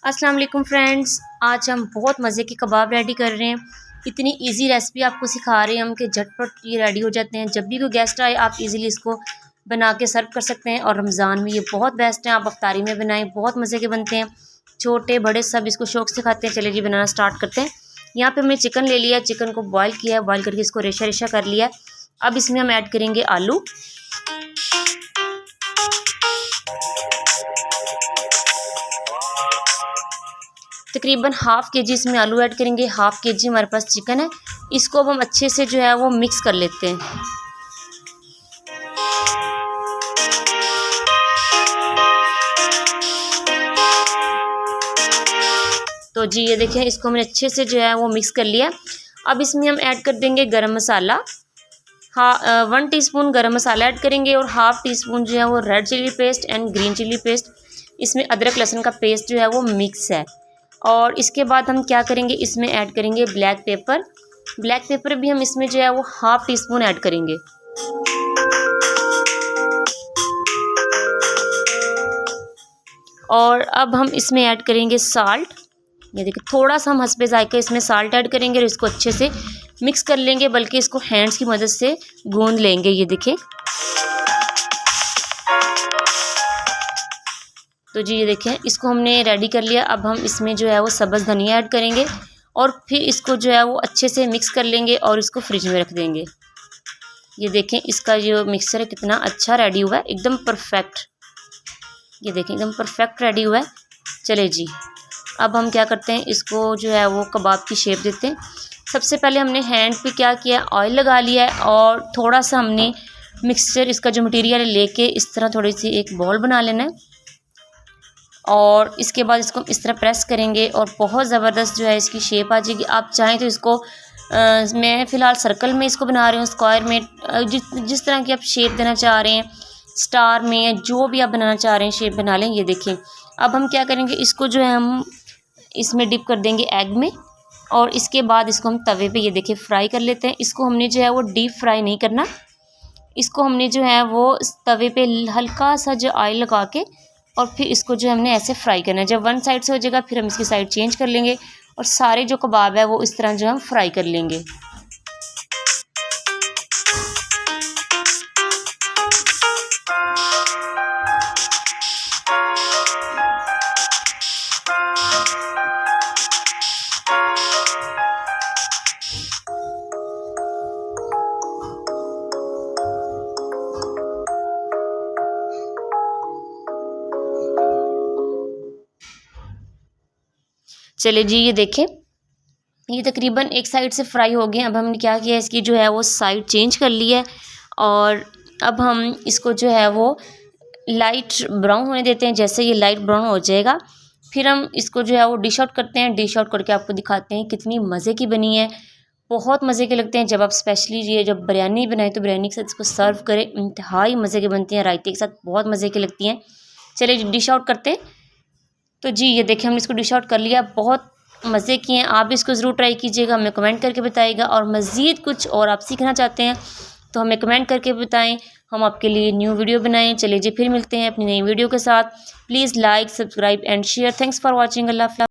अस्सलाम वालेकुम फ्रेंड्स, आज हम बहुत मज़े के कबाब रेडी कर रहे हैं। इतनी इजी रेसिपी आपको सिखा रहे हैं हम कि झटपट ये रेडी हो जाते हैं। जब भी कोई गेस्ट आए आप इजीली इसको बना के सर्व कर सकते हैं और रमज़ान में ये बहुत बेस्ट हैं। आप अफ्तारी में बनाएं, बहुत मज़े के बनते हैं। छोटे बड़े सब इसको शौक़ से खाते हैं। चलिए जी बनाना स्टार्ट करते हैं। यहाँ पर हमने चिकन ले लिया है, चिकन को बॉयल किया है, बॉयल करके इसको रेशा रेशा कर लिया है। अब इसमें हम ऐड करेंगे आलू। तकरीबन हाफ़ के जी इसमें आलू ऐड करेंगे। हाफ़ के जी हमारे पास चिकन है। इसको अब हम अच्छे से जो है वो मिक्स कर लेते हैं। तो जी ये देखें, इसको हमने अच्छे से जो है वो मिक्स कर लिया। अब इसमें हम ऐड कर देंगे गरम मसाला। 1 टीस्पून गरम मसाला ऐड करेंगे और हाफ़ टी स्पून जो है वो red chilli paste and green chilli paste. इसमें अदरक लहसुन का पेस्ट जो है वो मिक्स है। और इसके बाद हम क्या करेंगे, इसमें ऐड करेंगे ब्लैक पेपर। ब्लैक पेपर भी हम इसमें जो है वो हाफ़ टी स्पून ऐड करेंगे। और अब हम इसमें ऐड करेंगे साल्ट। ये देखिए, थोड़ा सा हम हस्बे ज़ायक़ा इसमें साल्ट ऐड करेंगे और इसको अच्छे से मिक्स कर लेंगे, बल्कि इसको हैंड्स की मदद से गूंद लेंगे। ये देखें, तो जी ये देखें, इसको हमने रेडी कर लिया। अब हम इसमें जो है वो सब्ज़ धनिया ऐड करेंगे और फिर इसको जो है वो अच्छे से मिक्स कर लेंगे और इसको फ्रिज में रख देंगे। ये देखें, इसका जो मिक्सचर है कितना अच्छा रेडी हुआ है, एकदम परफेक्ट। ये देखें, एकदम परफेक्ट रेडी हुआ है। चले जी, अब हम क्या करते हैं, इसको जो है वो कबाब की शेप देते हैं। सबसे पहले हमने हैंड पे क्या किया, ऑयल लगा लिया है और थोड़ा सा हमने मिक्सचर इसका जो मटेरियल है लेके इस तरह थोड़ी सी एक बॉल बना लेना है। और इसके बाद इसको इस तरह प्रेस करेंगे और बहुत ज़बरदस्त जो है इसकी शेप आ जाएगी। आप चाहें तो इसको मैं फ़िलहाल सर्कल में इसको बना रही हूँ, स्क्वायर में, जिस तरह की आप शेप देना चाह रहे हैं, स्टार में, जो भी आप बनाना चाह रहे हैं शेप बना लें। ये देखें, अब हम क्या करेंगे, इसको जो है हम इसमें डिप कर देंगे एग में और इसके बाद इसको हम तवे पे ये देखिए फ्राई कर लेते हैं। इसको हमने जो है वो डीप फ्राई नहीं करना, इसको हमने जो है वो तवे पे हल्का सा जो ऑयल लगा के और फिर इसको जो हमने ऐसे फ्राई करना है। जब वन साइड से हो जाएगा फिर हम इसकी साइड चेंज कर लेंगे और सारे जो कबाब है वो इस तरह जो हम फ्राई कर लेंगे। चले जी, ये देखें, ये तकरीबन एक साइड से फ्राई हो गए। अब हमने क्या किया, इसकी जो है वो साइड चेंज कर ली है और अब हम इसको जो है वो लाइट ब्राउन होने देते हैं। जैसे ये लाइट ब्राउन हो जाएगा फिर हम इसको जो है वो डिश आउट करते हैं। डिश आउट करके आपको दिखाते हैं कितनी मज़े की बनी है। बहुत मज़े के लगते हैं। जब आप स्पेशली ये जब बिरयानी बनाएं तो बिरयानी के साथ इसको सर्व करें, इंतहाई मज़े के बनती हैं। रायते के साथ बहुत मज़े की लगती हैं। चलिए डिश आउट करते हैं। तो जी ये देखिए, हमने इसको डिश आउट कर लिया। बहुत मज़े की हैं, आप इसको ज़रूर ट्राई कीजिएगा, हमें कमेंट करके बताइएगा। और मज़ीद कुछ और आप सीखना चाहते हैं तो हमें कमेंट करके बताएं, हम आपके लिए न्यू वीडियो बनाएं। चलिए जी, फिर मिलते हैं अपनी नई वीडियो के साथ। Please like, subscribe and share. Thanks for watching. Allah हाफ़िज़।